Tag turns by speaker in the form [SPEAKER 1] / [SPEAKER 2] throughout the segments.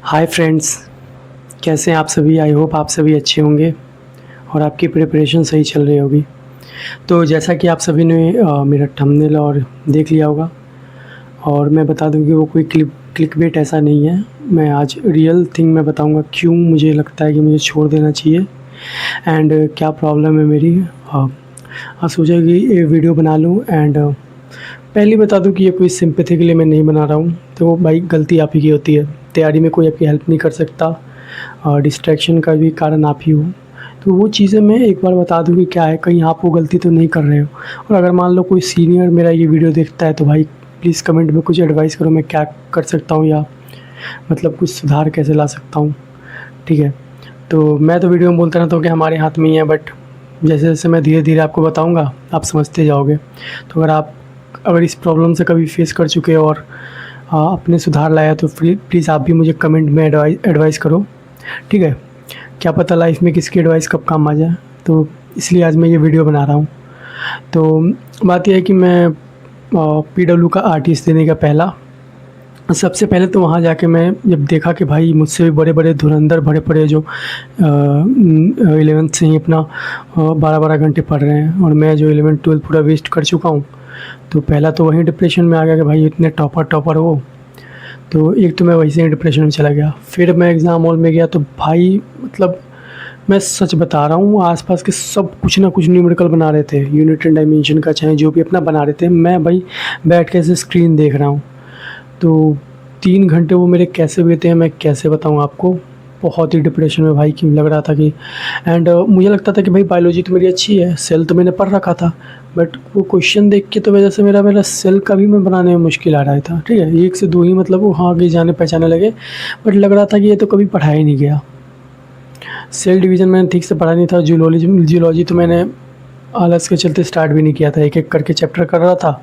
[SPEAKER 1] Hi friends, कैसे हैं आप सभी। आई होप आप सभी अच्छे होंगे और आपकी प्रिपरेशन सही चल रही होगी। तो जैसा कि आप सभी ने मेरा थंबनेल और देख लिया होगा, और मैं बता दूं कि वो कोई क्लिकबेट ऐसा नहीं है। मैं आज रियल थिंग मैं बताऊंगा क्यों मुझे लगता है कि मुझे छोड़ देना चाहिए एंड क्या प्रॉब्लम है मेरी। आप सोचा कि ये वीडियो बना लूँ एंड पहले बता दूं कि ये कोई सिंपैथी के लिए मैं नहीं बना रहा हूँ। तो वो भाई गलती आप ही की होती है। तैयारी में कोई आपकी हेल्प नहीं कर सकता और डिस्ट्रैक्शन का भी कारण आप ही हो। तो वो चीज़ें मैं एक बार बता दूँ कि क्या है, कहीं आप वो गलती तो नहीं कर रहे हो। और अगर मान लो कोई सीनियर मेरा ये वीडियो देखता है तो भाई प्लीज़ कमेंट में कुछ एडवाइस करो, मैं क्या कर सकता हूँ या मतलब कुछ सुधार कैसे ला सकता हूँ। ठीक है, तो मैं तो वीडियो में बोलता रहता हूँ कि हमारे हाथ में ही है, बट जैसे जैसे मैं धीरे धीरे आपको बताऊँगा आप समझते जाओगे। तो अगर इस प्रॉब्लम से कभी फेस कर चुके हो और आपने सुधार लाया तो प्लीज़ आप भी मुझे कमेंट में एडवाइस करो। ठीक है, क्या पता लाइफ में किसकी एडवाइस कब काम आ जाए। तो इसलिए आज मैं ये वीडियो बना रहा हूँ। तो बात यह है कि मैं पीडब्ल्यू का आर्टिस्ट देने का पहला सबसे पहले तो वहाँ जाके मैं जब देखा कि भाई मुझसे भी बड़े बड़े धुरंधर बड़े बड़े जो 11th से ही अपना 12-12 घंटे पढ़ रहे हैं और मैं जो 11th-12th पूरा वेस्ट कर चुका हूँ। तो पहला तो वहीं डिप्रेशन में आ गया कि भाई इतने टॉपर हो। तो एक तो मैं वहीं से डिप्रेशन में चला गया। फिर मैं एग्ज़ाम हॉल में गया तो भाई मतलब मैं सच बता रहा हूँ, आसपास के सब कुछ ना कुछ न्यूमेरिकल बना रहे थे, यूनिट एंड डायमेंशन का चाहे जो भी अपना बना रहे थे। मैं भाई बैठ के ऐसे स्क्रीन देख रहा हूँ। तो 3 घंटे वो मेरे कैसे बीते हैं मैं कैसे बताऊँ आपको। बहुत ही डिप्रेशन में भाई क्यों लग रहा था कि मुझे लगता था कि भाई बायोलॉजी तो मेरी अच्छी है, सेल तो मैंने पढ़ रखा था, बट वो क्वेश्चन देख के तो वजह से मेरा सेल का भी मैं बनाने में मुश्किल आ रहा था। ठीक है, 1 से 2 ही मतलब वो हाँ आगे जाने पहचाने लगे, बट लग रहा था कि ये तो कभी पढ़ाया ही नहीं गया। सेल डिवीज़न मैंने ठीक से पढ़ा नहीं था। जूलॉजी तो मैंने आलस के चलते स्टार्ट भी नहीं किया था, एक-एक करके चैप्टर कर रहा था।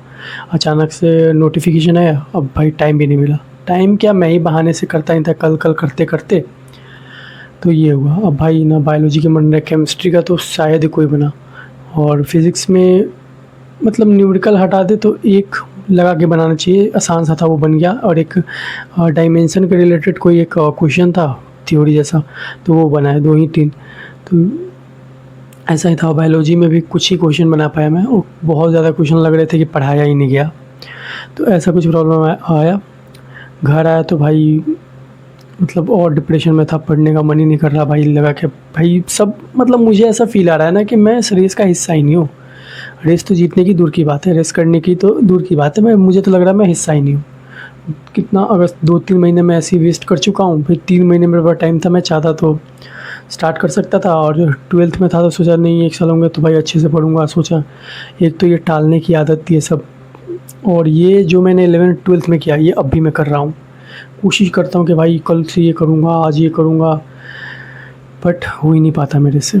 [SPEAKER 1] अचानक से नोटिफ़िकेशन आया, अब भाई टाइम भी नहीं मिला। टाइम क्या, मैं ही बहाने से करता नहीं था, कल-कल करते-करते तो ये हुआ। अब भाई ना बायोलॉजी के मन रहे, केमिस्ट्री का तो शायद ही कोई बना, और फिज़िक्स में मतलब न्यूमेरिकल हटा दे तो एक लगा के बनाना चाहिए, आसान सा था वो बन गया। और एक डायमेंशन के रिलेटेड कोई एक क्वेश्चन था थ्योरी जैसा, तो वो बना है 2 ही 3। तो ऐसा ही था। बायोलॉजी में भी कुछ ही क्वेश्चन बना पाया मैं, और बहुत ज़्यादा क्वेश्चन लग रहे थे कि पढ़ाया ही नहीं गया। तो ऐसा कुछ प्रॉब्लम आया। घर आया तो भाई मतलब और डिप्रेशन में था, पढ़ने का मन ही नहीं कर रहा। भाई लगा कि भाई सब मतलब मुझे ऐसा फ़ील आ रहा है ना कि मैं इस रेस का हिस्सा ही नहीं हूँ। रेस तो जीतने की दूर की बात है, रेस करने की तो दूर की बात है, मुझे तो लग रहा है मैं हिस्सा ही नहीं हूँ। कितना अगर 2-3 महीने मैं ऐसे ही वेस्ट कर चुका हूँ। फिर 3 महीने मेरे पास टाइम था, मैं चाहता तो स्टार्ट कर सकता था। और 12th में था तो सोचा नहीं 1 साल होंगे तो भाई अच्छे से पढ़ूँगा। सोचा एक तो ये टालने की आदत थी ये सब, और ये जो मैंने 11th-12th में किया ये अब भी मैं कर रहा हूँ। कोशिश करता हूँ कि भाई कल से ये करूँगा, आज ये करूँगा, बट हो ही नहीं पाता मेरे से।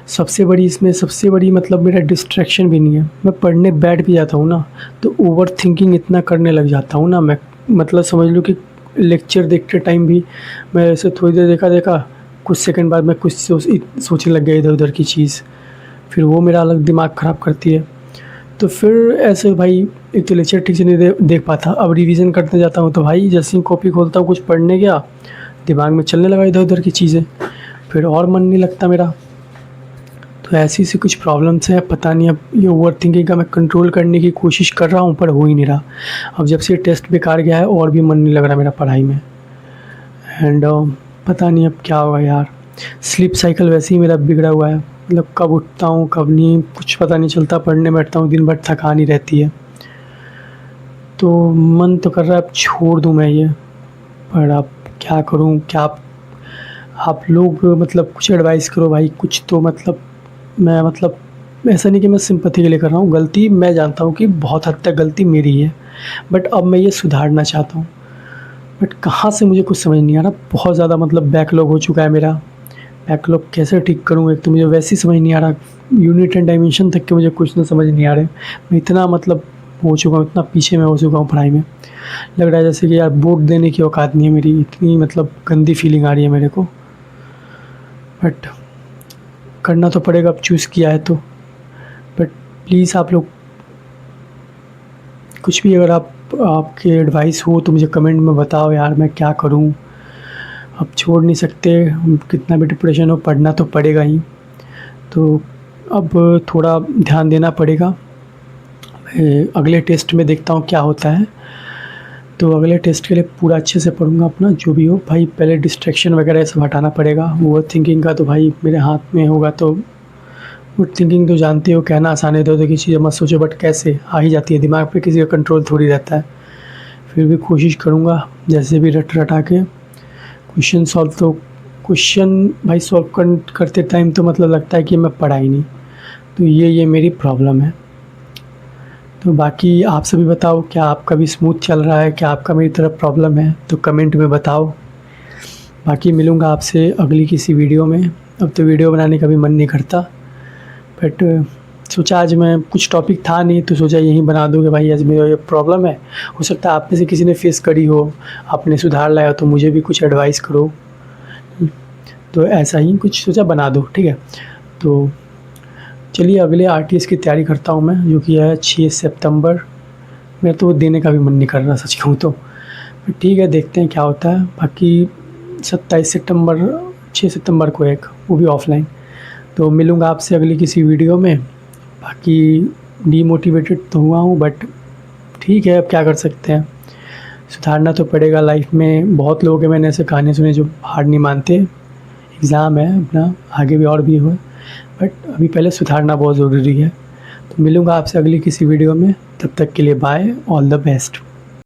[SPEAKER 1] सबसे बड़ी मतलब मेरा डिस्ट्रैक्शन भी नहीं है, मैं पढ़ने बैठ भी जाता हूँ ना तो ओवरथिंकिंग इतना करने लग जाता हूँ ना मैं। मतलब समझ लो कि लेक्चर देखते टाइम भी मैं ऐसे थोड़ी देर देखा, कुछ सेकंड बाद मैं कुछ सोचने लग गया इधर-उधर की चीज़, फिर वो मेरा अलग दिमाग ख़राब करती है। तो फिर ऐसे भाई एक तो लेक्चर ठीक से नहीं देख पाता। अब रिवीजन करने जाता हूँ तो भाई जैसे ही कॉपी खोलता हूँ कुछ पढ़ने गया, दिमाग में चलने लगा इधर-उधर की चीज़ें, फिर और मन नहीं लगता मेरा। तो ऐसी-सी कुछ प्रॉब्लम्स हैं, पता नहीं अब ये ओवरथिंकिंग का मैं कंट्रोल करने की कोशिश कर रहा हूँ पर हो ही नहीं रहा। अब जब से ये टेस्ट बेकार गया है और भी मन नहीं लग रहा मेरा पढ़ाई में, एंड पता नहीं अब क्या होगा यार। स्लीप साइकिल वैसे ही मेरा बिगड़ा हुआ है, मतलब कब उठता हूँ कब नहीं कुछ पता नहीं चलता। पढ़ने बैठता हूँ दिन भर थकान ही रहती है। तो मन तो कर रहा है अब छोड़ दूँ मैं ये, पर अब क्या करूँ, क्या आप लोग मतलब कुछ एडवाइस करो भाई कुछ तो। मतलब मैं मतलब ऐसा नहीं कि मैं सिंपैथी के लिए कर रहा हूँ, गलती मैं जानता हूँ कि बहुत हद तक गलती मेरी है, बट अब मैं ये सुधारना चाहता हूँ। बट कहाँ से मुझे कुछ समझ नहीं आ रहा। बहुत ज़्यादा मतलब बैकलॉग हो चुका है मेरा। बैकलॉग कैसे ठीक करूँ, एक तो मुझे वैसे ही समझ नहीं आ रहा। यूनिट एंड डायमेंशन तक के मुझे कुछ ना समझ नहीं आ रहे। मैं इतना मतलब हो चुका हूँ, इतना पीछे मैं हो चुका हूँ पढ़ाई में, लग रहा है जैसे कि यार बोर्ड देने की औकात नहीं है मेरी। इतनी मतलब गंदी फीलिंग आ रही है मेरे को, बट करना तो पड़ेगा, अब चूज़ किया है तो। बट प्लीज़ आप लोग कुछ भी अगर आपके एडवाइस हो तो मुझे कमेंट में बताओ यार मैं क्या करूँ। अब छोड़ नहीं सकते, कितना भी डिप्रेशन हो पढ़ना तो पड़ेगा ही। तो अब थोड़ा ध्यान देना पड़ेगा। अगले टेस्ट में देखता हूँ क्या होता है। तो अगले टेस्ट के लिए पूरा अच्छे से पढ़ूँगा अपना, जो भी हो भाई। पहले डिस्ट्रैक्शन वगैरह सब हटाना पड़ेगा। ओवर थिंकिंग का तो भाई मेरे हाथ में होगा। तो ओवर थिंकिंग तो जानते हो, कहना आसान है, तो की चीज़ें मत सोचो, बट कैसे आ ही जाती है दिमाग पे, किसी का कंट्रोल थोड़ी रहता है। फिर भी कोशिश करूँगा जैसे भी रट रटा के क्वेश्चन सॉल्व। तो क्वेश्चन भाई सॉल्व करते टाइम तो मतलब लगता है कि मैं पढ़ा ही नहीं। तो ये मेरी प्रॉब्लम है। तो बाकी आप सभी बताओ, क्या आपका भी स्मूथ चल रहा है, क्या आपका मेरी तरफ प्रॉब्लम है? तो कमेंट में बताओ। बाकी मिलूँगा आपसे अगली किसी वीडियो में। अब तो वीडियो बनाने का भी मन नहीं करता, बट सोचा आज मैं, कुछ टॉपिक था नहीं तो सोचा यहीं बना दूँ कि भाई आज मेरा ये प्रॉब्लम है। हो सकता है आप में से किसी ने फेस करी हो, आपने सुधार लाया, तो मुझे भी कुछ एडवाइस करो। तो ऐसा ही कुछ सोचा बना दो, ठीक है। तो चलिए अगले आरटीएस की तैयारी करता हूँ मैं, जो कि है 6 सितंबर। मेरा तो वो देने का भी मन नहीं कर रहा सच कहूँ तो। ठीक है, देखते हैं क्या होता है। बाकी 27 सितंबर, 6 सितंबर को एक, वो भी ऑफलाइन। तो मिलूँगा आपसे अगली किसी वीडियो में। बाकी डीमोटिवेटेड तो हुआ हूँ, बट ठीक है, अब क्या कर सकते हैं। सुधारना तो पड़ेगा लाइफ में। बहुत लोगों के मैंने ऐसे कहानी सुने जो हार नहीं मानते। एग्ज़ाम है अपना, आगे भी और भी हो, बट अभी पहले सुधारना बहुत ज़रूरी है। तो मिलूँगा आपसे अगली किसी वीडियो में। तब तक के लिए बाय, ऑल द बेस्ट।